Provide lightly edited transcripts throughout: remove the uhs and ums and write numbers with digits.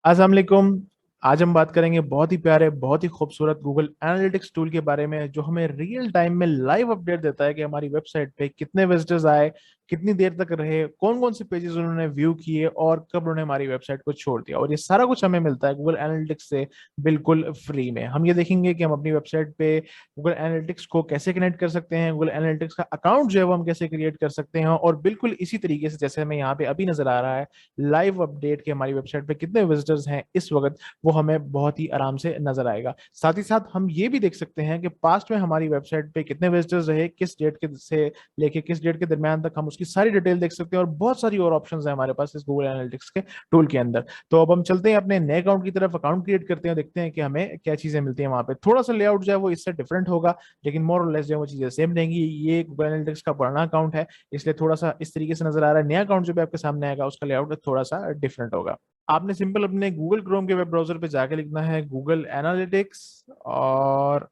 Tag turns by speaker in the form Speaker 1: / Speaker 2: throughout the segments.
Speaker 1: अस्सलाम वालेकुम। आज हम बात करेंगे बहुत ही प्यारे, बहुत ही खूबसूरत गूगल एनालिटिक्स टूल के बारे में, जो हमें रियल टाइम में लाइव अपडेट देता है कि हमारी वेबसाइट पे कितने विजिटर्स आए, कितनी देर तक रहे, कौन कौन से पेजेस उन्होंने व्यू किए और कब उन्होंने हमारी वेबसाइट को छोड़ दिया। और ये सारा कुछ हमें मिलता है गूगल एनालिटिक्स से बिल्कुल फ्री में। हम ये देखेंगे कि हम अपनी वेबसाइट पे गूगल एनालिटिक्स को कैसे कनेक्ट कर सकते हैं, गूगल एनालिटिक्स का अकाउंट जो है वो हम कैसे क्रिएट कर सकते हैं, और बिल्कुल इसी तरीके से जैसे हमें यहाँ पे अभी नजर आ रहा है लाइव अपडेट कि हमारी वेबसाइट पे कितने विजिटर्स हैं इस वक्त, वो हमें बहुत ही आराम से नजर आएगा। साथ ही साथ हम ये भी देख सकते हैं कि पास्ट में हमारी वेबसाइट पे कितने विजिटर्स रहे, किस डेट के से लेके किस डेट के दरमियान तक, हम उसकी सारी डिटेल देख सकते हैं। और बहुत सारी और ऑप्शंस हैं हमारे पास इस गूगल एनालिटिक्स के टूल के अंदर। तो अब हम चलते हैं अपने नए अकाउंट की तरफ, अकाउंट क्रिएट करते हैं, देखते हैं कि हमें क्या चीजें मिलती हैं वहां पे। थोड़ा सा लेआउट जो है वो इससे डिफरेंट होगा, लेकिन मोर और लेस जो है वो चीजें सेम रहेंगी। ये गूगल एनालिटिक्स का पुराना अकाउंट है, इसलिए थोड़ा सा इस तरीके से नजर आ रहा है। नया अकाउंट जो भी आपके सामने आएगा उसका लेआउट थोड़ा सा डिफरेंट होगा। आपने सिंपल अपने गूगल क्रोम के वेब ब्राउजर पे जाके लिखना है गूगल एनालिटिक्स, और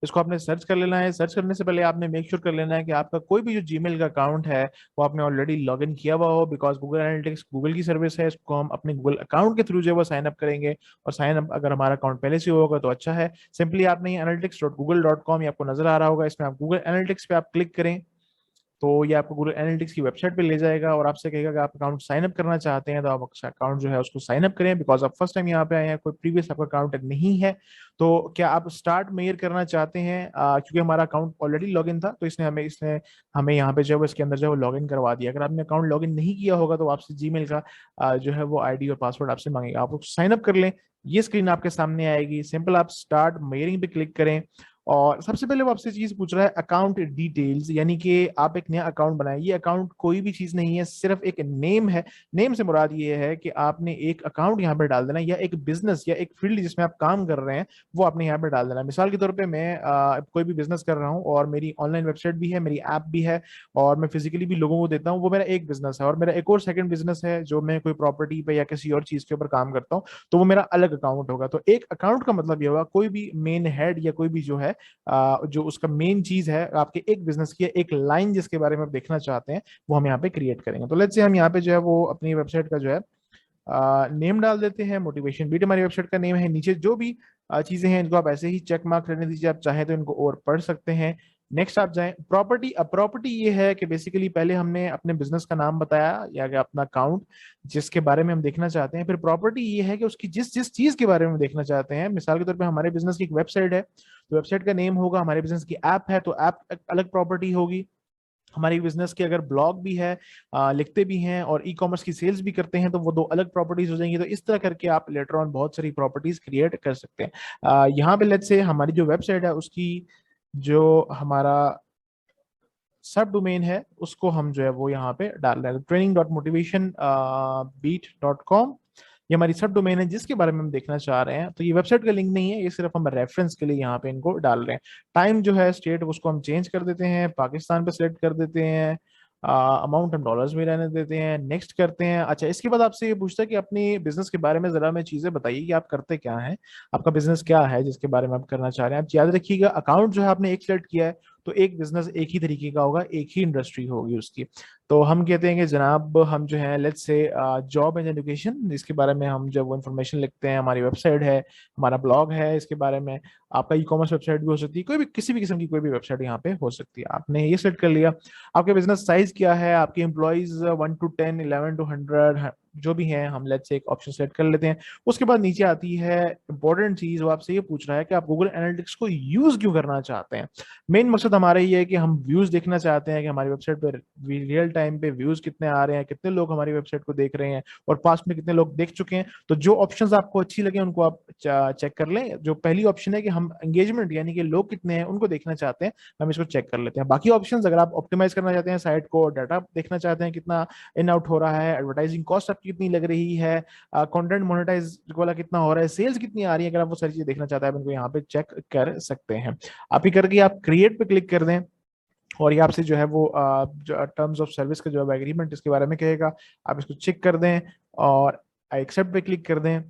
Speaker 1: इसको आपने सर्च कर लेना है। सर्च करने से पहले आपने मेक श्योर कर लेना है कि आपका कोई भी जो जीमेल का अकाउंट है वो आपने ऑलरेडी लॉग इन किया हुआ हो, बिकॉज गूगल एनालिटिक्स गूगल की सर्विस है, इसको हम अपने गूगल अकाउंट के थ्रू जो है वो साइन अप करेंगे। और साइन अप अगर हमारा अकाउंट पहले से होगा तो अच्छा है। सिंपली आपने analytics.google.com, ये आपको नजर आ रहा होगा, इसमें आप गूगल एनालिटिक्स पे आप क्लिक करें तो ये आपको गूगल एनालिटिक्स की वेबसाइट पे ले जाएगा और आपसे कहेगा कि आप अकाउंट साइन अप करना चाहते हैं, तो आप अकाउंट जो है उसको साइन अप करें, बिकॉज आप फर्स्ट टाइम यहाँ पे आए हैं, कोई प्रीवियस आपका अकाउंट नहीं है। तो क्या आप स्टार्ट मेयर करना चाहते हैं? क्योंकि हमारा अकाउंट ऑलरेडी लॉगिन था तो इसने हमें यहाँ पे जो है वो इसके अंदर जो है वो लॉगिन करवा दिया। अगर आपने अकाउंट लॉगिन नहीं किया होगा तो आपसे जीमेल का जो है वो आईडी और पासवर्ड आपसे मांगेगा, आप उसको साइन अप कर लें। ये स्क्रीन आपके सामने आएगी, सिंपल आप स्टार्ट मेयरिंग पे क्लिक करें। और सबसे पहले वो आपसे चीज पूछ रहा है अकाउंट डिटेल्स, यानी कि आप एक नया अकाउंट बनाए। ये अकाउंट कोई भी चीज नहीं है, सिर्फ एक नेम है। नेम से मुराद ये है कि आपने एक अकाउंट यहाँ पर डाल देना, या एक बिजनेस या एक फील्ड जिसमें आप काम कर रहे हैं वो आपने यहाँ पर डाल देना। मिसाल के तौर पे मैं कोई भी बिजनेस कर रहा हूँ और मेरी ऑनलाइन वेबसाइट भी है, मेरी ऐप भी है, और मैं फिजिकली भी लोगों को देता हूँ, वो मेरा एक बिजनेस है। और मेरा एक और सेकंड बिजनेस है जो मैं कोई प्रॉपर्टी पे या किसी और चीज के ऊपर काम करता हूँ, तो वो मेरा अलग अकाउंट होगा। तो एक अकाउंट का मतलब ये होगा कोई भी मेन हेड या कोई भी जो है जो उसका मेन चीज है आपके एक बिजनेस की, एक लाइन जिसके बारे में आप देखना चाहते हैं, वो हम यहाँ पे क्रिएट करेंगे। तो लेट्स से हम यहाँ पे जो है वो अपनी वेबसाइट का जो है नेम डाल देते हैं। मोटिवेशन बीट हमारी वेबसाइट का नेम है। नीचे जो भी चीजें हैं इनको आप ऐसे ही चेक मार्क रहने दीजिए, आप चाहें तो इनको और पढ़ सकते हैं। नेक्स्ट आप जाएं प्रॉपर्टी। अब प्रॉपर्टी ये है कि बेसिकली पहले हमने अपने बिजनेस का नाम बताया या कि अपना अकाउंट जिसके बारे में हम देखना चाहते हैं, फिर प्रॉपर्टी ये है कि उसकी जिस जिस चीज के बारे में हम देखना चाहते हैं। मिसाल के तौर पे हमारे बिजनेस की एक वेबसाइट है तो वेबसाइट का नेम होगा, हमारे बिजनेस की ऐप है तो ऐप अलग प्रॉपर्टी होगी, हमारी बिजनेस के अगर ब्लॉग भी है, लिखते भी हैं और ई कॉमर्स की सेल्स भी करते हैं, तो वो दो अलग प्रॉपर्टीज हो जाएंगी। तो इस तरह करके आप लेटर ऑन बहुत सारी प्रॉपर्टीज क्रिएट कर सकते हैं। यहाँ पे लेट्स से हमारी जो वेबसाइट है उसकी जो हमारा सब डोमेन है उसको हम जो है वो यहाँ पे डाल रहे हैं, training.motivation beat.com। ये हमारी सब डोमेन है जिसके बारे में हम देखना चाह रहे हैं। तो ये वेबसाइट का लिंक नहीं है, ये सिर्फ हम रेफरेंस के लिए यहाँ पे इनको डाल रहे हैं। टाइम जो है स्टेट उसको हम चेंज कर देते हैं, पाकिस्तान पे सिलेक्ट कर देते हैं। अमाउंट हम डॉलर्स में रहने देते हैं, नेक्स्ट करते हैं। अच्छा, इसके बाद आपसे ये पूछता है कि अपनी बिजनेस के बारे में जरा में चीजें बताइए कि आप करते क्या हैं, आपका बिजनेस क्या है जिसके बारे में आप करना चाह रहे हैं। आप याद रखिएगा अकाउंट जो है आपने एक सिलेक्ट किया है तो एक बिजनेस एक ही तरीके का होगा, एक ही इंडस्ट्री होगी उसकी। तो हम कहते हैं कि जनाब हम जो है let's say job and education, इसके बारे में हम जब वो इन्फॉर्मेशन लिखते हैं, हमारी वेबसाइट है, हमारा ब्लॉग है, इसके बारे में आपका ई कॉमर्स वेबसाइट भी हो सकती है, कोई भी किसी भी किस्म की कोई भी वेबसाइट यहाँ पे हो सकती है। आपने ये सेलेक्ट कर लिया। आपके बिजनेस साइज क्या है, आपके एम्प्लॉयज 1 to 10, 11 to 100 जो भी हैं, हम लेट्स से एक ऑप्शन सेलेक्ट कर लेते हैं। उसके बाद नीचे आती है इंपॉर्टेंट चीज, वो आपसे ये पूछ रहा है कि आप गूगल एनालिटिक्स को यूज क्यों करना चाहते हैं। मेन मकसद हमारा ये है कि हम व्यूज देखना चाहते हैं कि हमारी वेबसाइट पर रियल टाइम पे व्यूज कितने आ रहे हैं, कितने लोग हमारी वेबसाइट को देख रहे हैं और पास्ट में कितने लोग देख चुके हैं। तो जो ऑप्शंस आपको अच्छी लगे उनको आप चेक कर लें। जो पहली ऑप्शन है कि हम एंगेजमेंट यानी कि लोग कितने हैं उनको देखना चाहते हैं, हम इसको चेक कर लेते हैं। बाकी ऑप्शंस अगर आप ऑप्टिमाइज करना चाहते हैं साइट को, डाटा देखना चाहते हैं कितना इन आउट हो रहा है, एडवर्टाइजिंग कॉस्ट आपकी कितनी लग रही है, कंटेंट मोनेटाइज वाला कितना हो रहा है, सेल्स कितनी आ रही है, अगर आप वो सारी चीजें देखना चाहते हैं आप इनको यहाँ पे चेक कर सकते हैं। आप ही करके आप क्रिएट पे क्लिक कर दें और ये आपसे जो है वो जो टर्म्स ऑफ सर्विस का जो है एग्रीमेंट इसके बारे में कहेगा, आप इसको चेक कर दें और एक्सेप्ट पे क्लिक कर दें।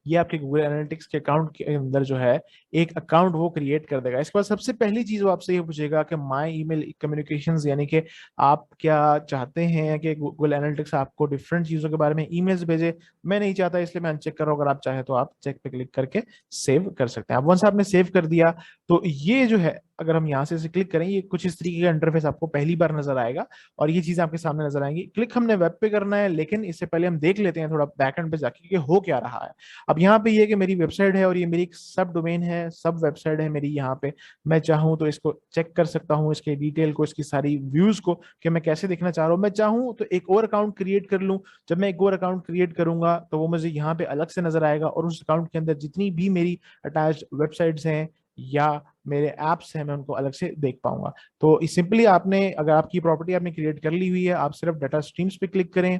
Speaker 1: ये आपके गूगल एनालिटिक्स के अकाउंट के अंदर जो है एक अकाउंट वो क्रिएट कर देगा। इसके बाद सबसे पहली चीज वो आपसे ये पूछेगा कि माय ईमेल कम्युनिकेशंस, यानी कि आप क्या चाहते हैं कि गूगल एनालिटिक्स आपको डिफरेंट चीजों के बारे में ईमेल्स भेजे। मैं नहीं चाहता, इसलिए मैं अनचेक कर रहा हूँ। अगर आप चाहे तो आप चेक पे क्लिक करके सेव कर सकते हैं। आप वंस आपने सेव कर दिया तो ये जो है, अगर हम यहाँ से क्लिक करें, ये कुछ इस तरीके का इंटरफेस आपको पहली बार नजर आएगा और ये चीजें आपके सामने नजर आएंगी। क्लिक हमने वेब पे करना है, लेकिन इससे पहले हम देख लेते हैं थोड़ा बैकएंड पे जाके कि हो क्या रहा है। अब यहाँ पे ये कि मेरी वेबसाइट है और ये मेरी एक सब डोमेन है, सब वेबसाइट है मेरी। यहाँ पे मैं चाहूँ तो इसको चेक कर सकता हूँ, इसके डिटेल को, इसकी सारी व्यूज को कि मैं कैसे देखना चाह रहा हूँ। मैं चाहूँ तो एक और अकाउंट क्रिएट कर लूँ। जब मैं एक और अकाउंट क्रिएट करूंगा तो वो मुझे यहाँ पे अलग से नजर आएगा और उस अकाउंट के अंदर जितनी भी मेरी अटैच्ड वेबसाइट्स हैं या मेरे ऐप्स हैं, मैं उनको अलग से देख पाऊंगा। तो सिंपली आपने, अगर आपकी प्रॉपर्टी आपने क्रिएट कर ली हुई है, आप सिर्फ डाटा स्ट्रीम्स पे क्लिक करें,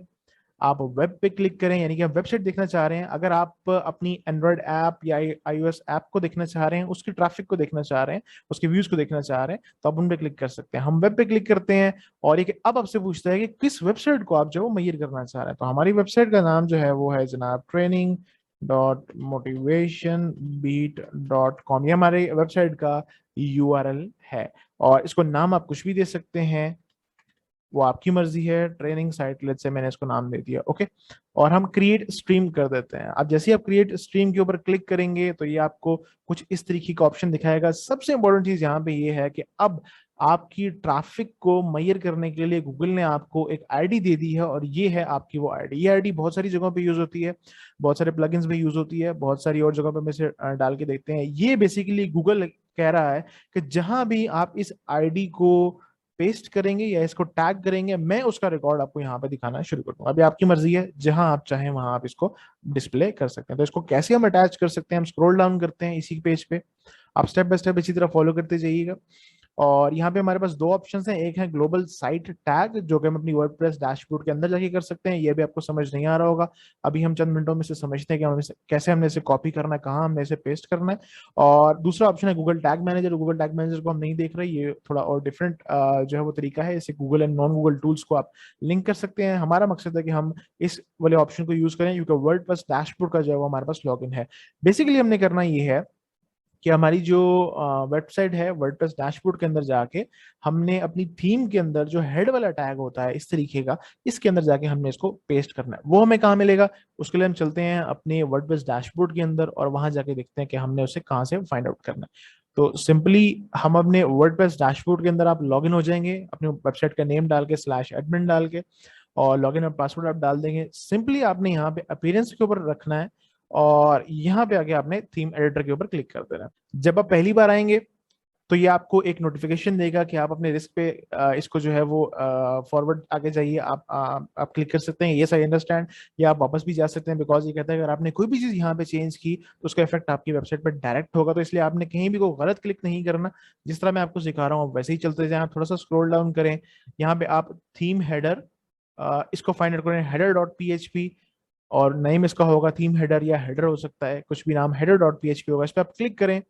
Speaker 1: आप वेब पे क्लिक करें, यानी कि आप वेबसाइट देखना चाह रहे हैं। अगर आप अपनी एंड्रॉयड ऐप या iOS ऐप को देखना चाह रहे हैं, उसकी ट्रैफिक को देखना चाह रहे हैं, उसके व्यूज को देखना चाह रहे हैं, तो आप उन पे क्लिक कर सकते हैं। हम वेब पे क्लिक करते हैं और ये अब आपसे पूछता है कि किस वेबसाइट को आप जो मैयर करना चाह रहे हैं। तो हमारी वेबसाइट का नाम जो है वो है जनाब training.motivationbeat.com। ये हमारे वेबसाइट का यूआरएल है और इसको नाम आप कुछ भी दे सकते हैं, वो आपकी मर्जी है। ट्रेनिंग साइट लेट से मैंने इसको नाम दे दिया, ओके। और हम क्रिएट स्ट्रीम कर देते हैं। अब जैसे ही आप क्रिएट स्ट्रीम के ऊपर क्लिक करेंगे तो ये आपको कुछ इस तरीके का ऑप्शन दिखाएगा। सबसे इंपॉर्टेंट चीज यहाँ पे ये है कि अब आपकी ट्रैफिक को मेजर करने के लिए गूगल ने आपको एक आईडी दे दी है और ये है आपकी वो आईडी। ये आईडी बहुत सारी जगहों पे यूज होती है, बहुत सारे प्लगइन्स में यूज होती है, बहुत सारी और जगहों पे हम इसे डाल के देखते हैं। ये बेसिकली गूगल कह रहा है कि जहां भी आप इस आईडी को पेस्ट करेंगे या इसको टैग करेंगे, मैं उसका रिकॉर्ड आपको यहाँ पे दिखाना शुरू कर दूंगा। अभी आपकी मर्जी है, जहां आप चाहें वहां आप इसको डिस्प्ले कर सकते हैं। तो इसको कैसे हम अटैच कर सकते हैं, हम स्क्रॉल डाउन करते हैं इसी पेज पे, आप स्टेप बाय स्टेप इसी तरह फॉलो करते जाइएगा। और यहाँ पे हमारे पास दो ऑप्शंस हैं। एक है ग्लोबल साइट टैग, जो कि हम अपनी वर्डप्रेस डैशबोर्ड के अंदर जाके कर सकते हैं। ये भी आपको समझ नहीं आ रहा होगा, अभी हम चंद मिनटों में से समझते हैं कि हम इसे कैसे, हमने इसे कॉपी करना है, कहाँ हमने इसे पेस्ट करना है। और दूसरा ऑप्शन है Google tag manager. Google tag manager को हम नहीं देख रहे, ये थोड़ा और डिफरेंट जो है वो तरीका है। इसे Google and non Google tools को आप लिंक कर सकते हैं। हमारा मकसद है कि हम इस वाले ऑप्शन को यूज करें क्योंकि वर्डप्रेस डैशबोर्ड का जो है वो हमारे पास लॉगिन है। बेसिकली हमने करना ये है कि हमारी जो वेबसाइट है, वर्डप्रेस डैशबोर्ड के अंदर जाके हमने अपनी थीम के अंदर जो हेड वाला टैग होता है इस तरीके का, इसके अंदर जाके हमने इसको पेस्ट करना है। वो हमें कहाँ मिलेगा, उसके लिए हम चलते हैं अपने वर्डप्रेस डैशबोर्ड के अंदर और वहां जाके देखते हैं कि हमने उसे कहाँ से फाइंड आउट करना है। तो सिंपली हम अपने वर्डप्रेस डैशबोर्ड के अंदर आप लॉगिन हो जाएंगे, अपने वेबसाइट का नेम डाल के /admin डाल के, और लॉगिन और पासवर्ड आप डाल देंगे। सिंपली आपने यहाँ पे अपीयरेंस के ऊपर रखना है और यहाँ पे आके आपने थीम एडिटर के ऊपर क्लिक कर देना है। जब आप पहली बार आएंगे तो ये आपको एक नोटिफिकेशन देगा कि आप अपने रिस्क पे इसको जो है वो फॉरवर्ड आगे जाइए। आप क्लिक कर सकते हैं यस आई अंडरस्टैंड, या आप वापस भी जा सकते हैं, बिकॉज ये कहता है अगर आपने कोई भी चीज यहाँ पे चेंज की तो उसका इफेक्ट आपकी वेबसाइट पर डायरेक्ट होगा। तो इसलिए आपने कहीं भी कोई गलत क्लिक नहीं करना, जिस तरह मैं आपको सिखा रहा हूँ वैसे ही चलते जाएं। आप थोड़ा सा स्क्रॉल डाउन करें, यहाँ पे आप थीम हेडर, इसको फाइंड आउट करें, header.php, और नेम इसका होगा थीम हेडर या हेडर हो सकता है, कुछ भी नाम, header.php होगा। इस पर आप क्लिक करें।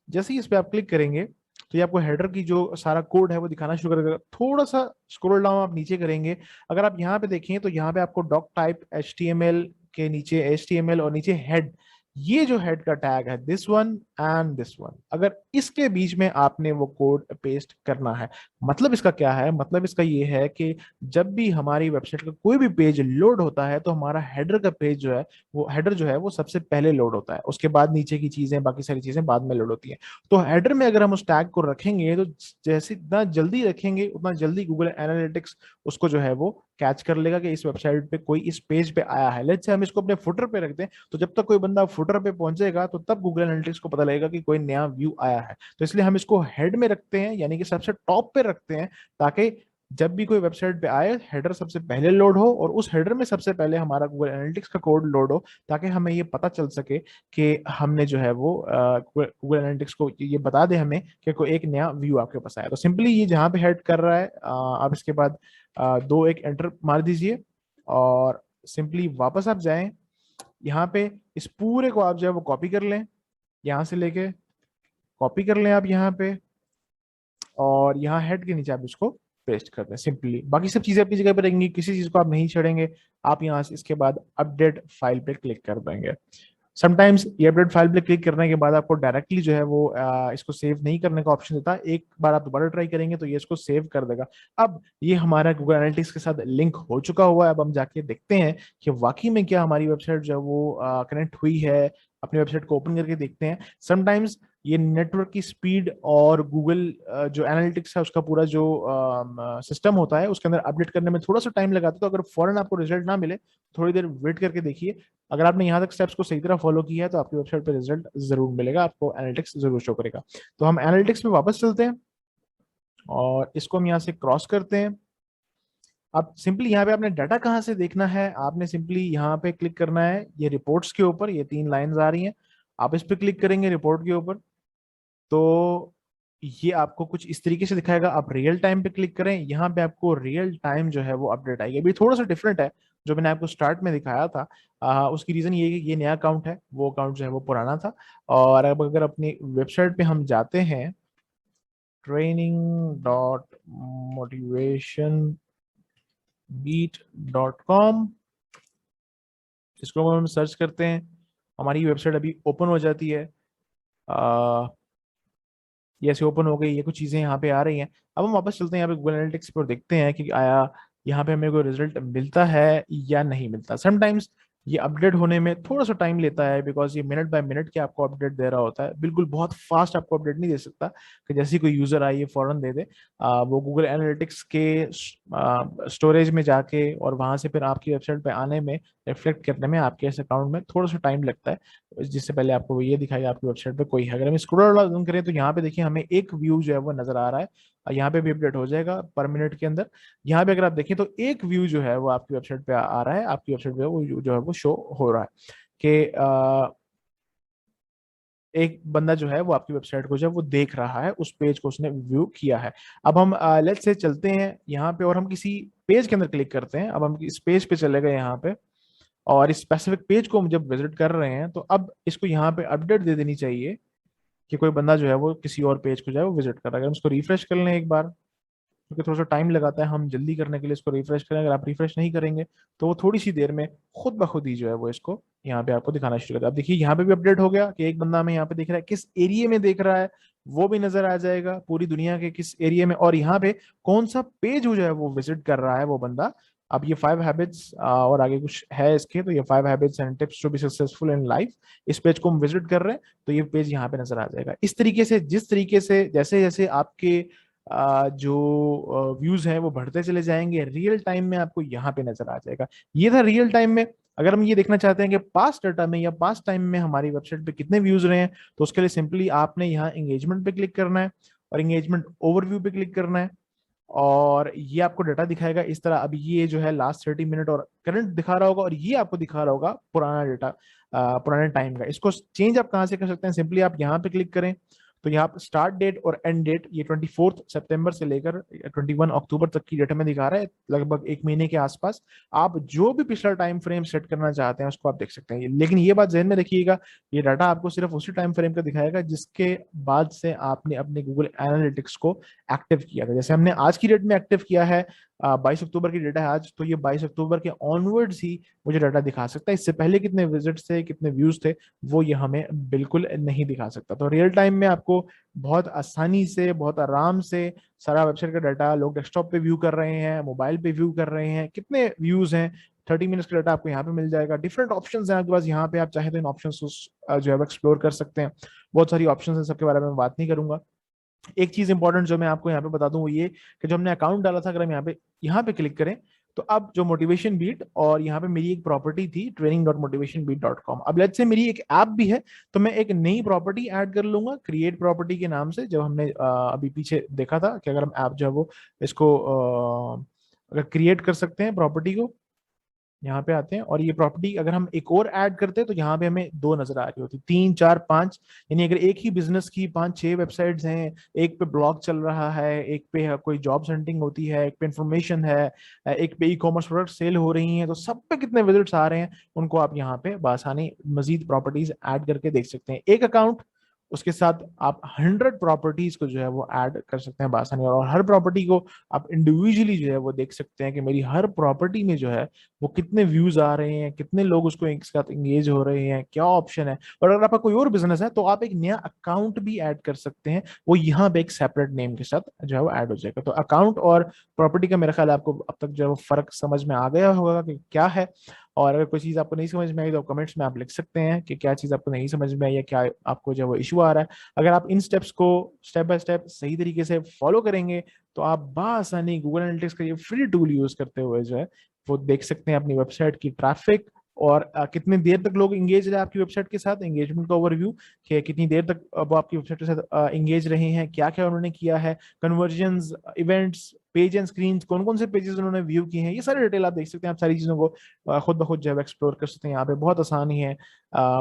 Speaker 1: जैसे ही इस पे आप क्लिक करेंगे तो ये आपको हेडर की जो सारा कोड है वो दिखाना शुरू कर देगा। थोड़ा सा स्क्रॉल डाउन आप नीचे करेंगे, अगर आप यहाँ पे देखें तो यहाँ पे आपको डॉक टाइप HTML के नीचे HTML और नीचे हेड, ये जो हेड का टैग है this one and this one, अगर इसके बीच में आपने वो कोड पेस्ट करना है। मतलब इसका क्या है, मतलब इसका ये है कि जब भी हमारी वेबसाइट का कोई भी पेज लोड होता है तो हमारा हेडर का पेज जो है, वो हेडर जो है वो सबसे पहले लोड होता है, उसके बाद नीचे की चीजें, बाकी सारी चीजें बाद में लोड होती हैं। तो हेडर में अगर हम उस टैग को रखेंगे तो जैसे इतना जल्दी रखेंगे उतना जल्दी गूगल एनालिटिक्स उसको जो है वो कैच कर लेगा कि इस वेबसाइट पे कोई इस पेज पे आया है। लेट्स से हम इसको अपने फुटर पे रख दें, तो जब तक कोई बंदा फुटर पे पहुंचेगा तो तब गूगल एनालिटिक्स को पता लगेगा कि कोई नया व्यू आया है। तो इसलिए हम इसको हेड में रखते हैं, यानी कि सबसे टॉप पे रखते हैं, ताकि जब भी कोई वेबसाइट पे आए हेडर सबसे पहले लोड हो और उस हेडर में सबसे पहले हमारा गूगल एनालिटिक्स का कोड लोड हो, ताकि हमें ये पता चल सके कि हमने जो है वो गूगल एनालिटिक्स को ये बता दे हमें कि कोई एक नया व्यू आपके पास आया। तो सिंपली ये जहाँ पे हेड कर रहा है, आप इसके बाद दो एक एंटर मार दीजिए और सिंपली वापस आप जाएं। यहाँ पे इस पूरे को आप जो है वो कॉपी कर लें, यहाँ से लेके कॉपी कर लें आप यहाँ पे, और यहाँ हेड के नीचे आप इसको पेस्ट कर दें सिंपली। बाकी सब चीजें अपनी जगह पर रहेंगी, किसी चीज को आप नहीं छेड़ेंगे। आप यहाँ से इसके बाद अपडेट फाइल पे क्लिक कर देंगे। समटाइम्स ये अपडेट फाइल पे क्लिक करने के बाद आपको डायरेक्टली जो है वो इसको सेव नहीं करने का ऑप्शन देता है। एक बार आप दोबारा ट्राई करेंगे तो ये इसको सेव कर देगा। अब ये हमारा गूगल एनालिटिक्स के साथ लिंक हो चुका हुआ है। अब हम जाके देखते हैं कि वाकई में क्या हमारी वेबसाइट जो है वो कनेक्ट हुई है। अपनी वेबसाइट को ओपन करके देखते हैं। समटाइम्स ये नेटवर्क की स्पीड और गूगल जो एनालिटिक्स है उसका पूरा जो सिस्टम होता है उसके अंदर अपडेट करने में थोड़ा सा टाइम लगाता है। तो अगर फौरन आपको रिजल्ट ना मिले थोड़ी देर वेट करके देखिए। अगर आपने यहाँ तक स्टेप्स को सही तरह फॉलो किया है तो आपकी वेबसाइट पे रिजल्ट जरूर मिलेगा, आपको एनालिटिक्स जरूर शो करेगा। तो हम एनालिटिक्स में वापस चलते हैं और इसको हम यहाँ से क्रॉस करते हैं। अब सिंपली यहाँ पे आपने डाटा कहाँ से देखना है, आपने सिंपली यहाँ पे क्लिक करना है ये रिपोर्ट्स के ऊपर। ये 3 लाइंस आ रही हैं, आप इस पे क्लिक करेंगे रिपोर्ट के ऊपर तो ये आपको कुछ इस तरीके से दिखाएगा। आप रियल टाइम पे क्लिक करें, यहाँ पे आपको रियल टाइम जो है वो अपडेट आएगी। अभी थोड़ा सा डिफरेंट है जो मैंने आपको स्टार्ट में दिखाया था। उसकी रीजन ये है कि ये नया अकाउंट है, वो अकाउंट जो है वो पुराना था। और अब अगर अपनी वेबसाइट पे हम जाते हैं training.motivationbeat.com, इसको हम सर्च करते हैं, हमारी वेबसाइट अभी ओपन हो जाती है। ये ऐसे ओपन हो गई, ये कुछ चीजें यहाँ पे आ रही हैं। अब हम वापस चलते हैं यहाँ पे गूगल एनालिटिक्स पर, देखते हैं कि आया यहाँ पे हमें कोई रिजल्ट मिलता है या नहीं मिलता। समटाइम्स ये अपडेट होने में थोड़ा सा टाइम लेता है बिकॉज ये मिनट बाय मिनट के आपको अपडेट दे रहा होता है। बिल्कुल बहुत फास्ट आपको अपडेट नहीं दे सकता कि जैसे ही कोई यूजर आए ये फौरन दे दे। वो गूगल एनालिटिक्स के स्टोरेज में जाके और वहां से फिर आपकी वेबसाइट पे आने में, रिफ्लेक्ट करने में आपके इस अकाउंट में थोड़ा सा टाइम लगता है। जिससे पहले आपको वो ये दिखाएगा आपकी वेबसाइट पे कोई है। अगर हम स्क्रॉल डाउन करें तो यहाँ पे देखिए हमें एक व्यू जो है वो नजर आ रहा है। यहाँ पे भी अपडेट हो जाएगा पर मिनट के अंदर। यहाँ पे अगर आप देखें तो एक व्यू जो है वो आपकी वेबसाइट पे आ रहा है, आपकी वेबसाइट पे वो जो है वो शो हो रहा है कि एक बंदा जो है वो आपकी वेबसाइट को जो है वो देख रहा है, उस पेज को उसने व्यू किया है। अब हम लेट्स से चलते हैं यहाँ पे और हम किसी पेज के अंदर क्लिक करते हैं। अब हम इस पेज पे चले गए यहाँ पे और इस स्पेसिफिक पेज को हम जब विजिट कर रहे हैं तो अब इसको यहाँ पे अपडेट दे देनी चाहिए कि कोई बंदा जो है वो किसी और पेज को जो है वो विजिट कर रहा है। अगर हम इसको रिफ्रेश कर लें एक बार, क्योंकि थोड़ा सा टाइम लगाता है, हम जल्दी करने के लिए इसको रिफ्रेश करें। अगर आप रिफ्रेश नहीं करेंगे तो वो थोड़ी सी देर में खुद ब खुद ही जो है वो इसको यहाँ पे आपको दिखाना शुरू करता है। अब देखिए यहाँ पे भी अपडेट हो गया कि एक बंदा हमें यहाँ पे दिख रहा है, किस एरिया में देख रहा है वो भी नजर आ जाएगा, पूरी दुनिया के किस एरिया में, और यहाँ पे कौन सा पेज जो है वो विजिट कर रहा है वो बंदा। अब ये 5 हैबिट्स और आगे कुछ है इसके, तो ये 5 habits and tips to be successful in life, इस पेज को हम विजिट कर रहे हैं तो ये पेज यहाँ पे नजर आ जाएगा। इस तरीके से जिस तरीके से जैसे जैसे आपके जो व्यूज हैं वो बढ़ते चले जाएंगे, रियल टाइम में आपको यहाँ पे नजर आ जाएगा। ये था रियल टाइम में। अगर हम ये देखना चाहते हैं कि पास्ट डाटा में या पास्ट टाइम में हमारी वेबसाइट पे कितने व्यूज रहे हैं तो उसके लिए सिंपली आपने यहाँ एंगेजमेंट पे क्लिक करना है और एंगेजमेंट ओवरव्यू पे क्लिक करना है और ये आपको डाटा दिखाएगा इस तरह। अभी ये जो है लास्ट 30 मिनट और करंट दिखा रहा होगा और ये आपको दिखा रहा होगा पुराना डाटा, पुराने टाइम का। इसको चेंज आप कहाँ से कर सकते हैं, सिंपली आप यहाँ पे क्लिक करें तो यहाँ पे स्टार्ट डेट और एंड डेट ये 24 सितंबर से लेकर 21 अक्टूबर तक की डेटा में दिखा रहा है, लगभग एक महीने के आसपास। आप जो भी पिछला टाइम फ्रेम सेट करना चाहते हैं उसको आप देख सकते हैं। लेकिन ये बात ध्यान में रखिएगा, ये डाटा आपको सिर्फ उसी टाइम फ्रेम का दिखाएगा जिसके बाद से आपने अपने गूगल एनालिटिक्स को एक्टिव किया था। जैसे हमने आज की डेट में एक्टिव किया है, 22 अक्टूबर की डेटा है आज, तो ये 22 अक्टूबर के ऑनवर्ड्स ही मुझे डाटा दिखा सकता है। इससे पहले कितने विजिट्स थे, कितने व्यूज थे, वो ये हमें बिल्कुल नहीं दिखा सकता। तो रियल टाइम में आपको बहुत आसानी से, बहुत आराम से सारा वेबसाइट का डाटा, लोग डेस्कटॉप पे व्यू कर रहे हैं, मोबाइल पे व्यू कर रहे हैं, कितने व्यूज हैं, 30 मिनट्स का डाटा आपको यहाँ पे मिल जाएगा। डिफरेंट ऑप्शंस हैं आपके पास यहाँ पे, आप चाहे तो इन ऑप्शंस को जो है एक्सप्लोर कर सकते हैं। बहुत सारी ऑप्शंस हैं, सबके बारे में बात नहीं करूंगा। एक चीज इंपॉर्टेंट जो मैं आपको यहाँ पे बता दूं वो ये कि जो हमने अकाउंट डाला था, अगर हम यहाँ पे क्लिक करें तो अब जो मोटिवेशन बीट, और यहाँ पे मेरी एक प्रॉपर्टी थी training.motivationbeat.com। अब लेट्स से मेरी एक ऐप भी है तो मैं एक नई प्रॉपर्टी ऐड कर लूंगा क्रिएट प्रॉपर्टी के नाम से। जब हमने अभी पीछे देखा था कि अगर हम ऐप जो है वो इसको अगर क्रिएट कर सकते हैं प्रॉपर्टी को, यहाँ पे आते हैं और ये प्रॉपर्टी अगर हम एक और ऐड करते हैं तो यहाँ पे हमें 2 नजर आ रही होती, 3 4 5। यानी अगर एक ही बिजनेस की 5 6 वेबसाइट्स हैं, एक पे ब्लॉग चल रहा है, एक पे कोई जॉब सेंटिंग होती है, एक पे इंफॉर्मेशन है, एक पे ई कॉमर्स प्रोडक्ट सेल हो रही हैं, तो सब पे कितने विजिट्स आ रहे हैं उनको आप यहाँ पे बआसानी मजीद प्रॉपर्टीज ऐड करके देख सकते हैं। एक अकाउंट उसके साथ आप 100 प्रॉपर्टीज को जो है वो ऐड कर सकते हैं बासानी, और हर प्रॉपर्टी को आप इंडिविजुअली जो है वो देख सकते हैं कि मेरी हर प्रॉपर्टी में जो है वो कितने व्यूज आ रहे हैं, कितने लोग उसको एक साथ एंगेज हो रहे हैं, क्या ऑप्शन है। और अगर आपका कोई और बिजनेस है तो आप एक नया अकाउंट भी ऐड कर सकते हैं, वो यहाँ पे एक सेपरेट नेम के साथ जो है वो ऐड हो जाएगा। तो अकाउंट और प्रॉपर्टी का मेरा ख्याल है आपको अब तक जो है वो फर्क समझ में आ गया होगा कि क्या है। और अगर कोई चीज़ आपको नहीं समझ में आई तो कमेंट्स में आप लिख सकते हैं कि क्या चीज़ आपको नहीं समझ में आई या क्या आपको जो है वो इशू आ रहा है। अगर आप इन स्टेप्स को स्टेप बाय स्टेप सही तरीके से फॉलो करेंगे तो आप बासानी गूगल एनालिटिक्स का ये फ्री टूल यूज करते हुए जो है वो देख सकते हैं अपनी वेबसाइट की ट्रैफिक, और कितनी देर तक लोग एंगेज रहे आपकी वेबसाइट के साथ, एंगेजमेंट का ओवरव्यू कि कितनी देर तक वो आपकी वेबसाइट के साथ एंगेज रहे हैं, क्या क्या उन्होंने किया है, convergence, events, page and screen, कौन कौन से पेजेस उन्होंने व्यू किए हैं, ये सारी डिटेल आप देख सकते हैं। आप सारी चीज़ों को खुद ब खुद जो है एक्सप्लोर कर सकते हैं। यहाँ पे बहुत आसान ही है,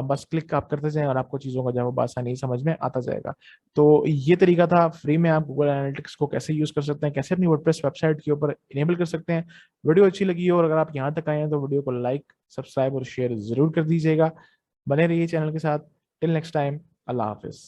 Speaker 1: बस क्लिक आप करते जाएं और आपको चीज़ों का जो है वो आसानी समझ में आता जाएगा। तो ये तरीका था फ्री में आप गूगल एनालिटिक्स को कैसे यूज कर सकते हैं, कैसे अपनी वर्डप्रेस वेबसाइट के ऊपर इनेबल कर सकते हैं। वीडियो अच्छी लगी हो और अगर आप यहाँ तक आए हैं तो वीडियो को लाइक, सब्सक्राइब और शेयर जरूर कर दीजिएगा। बने रहिए चैनल के साथ। टिल नेक्स्ट टाइम, अल्लाह हाफिज।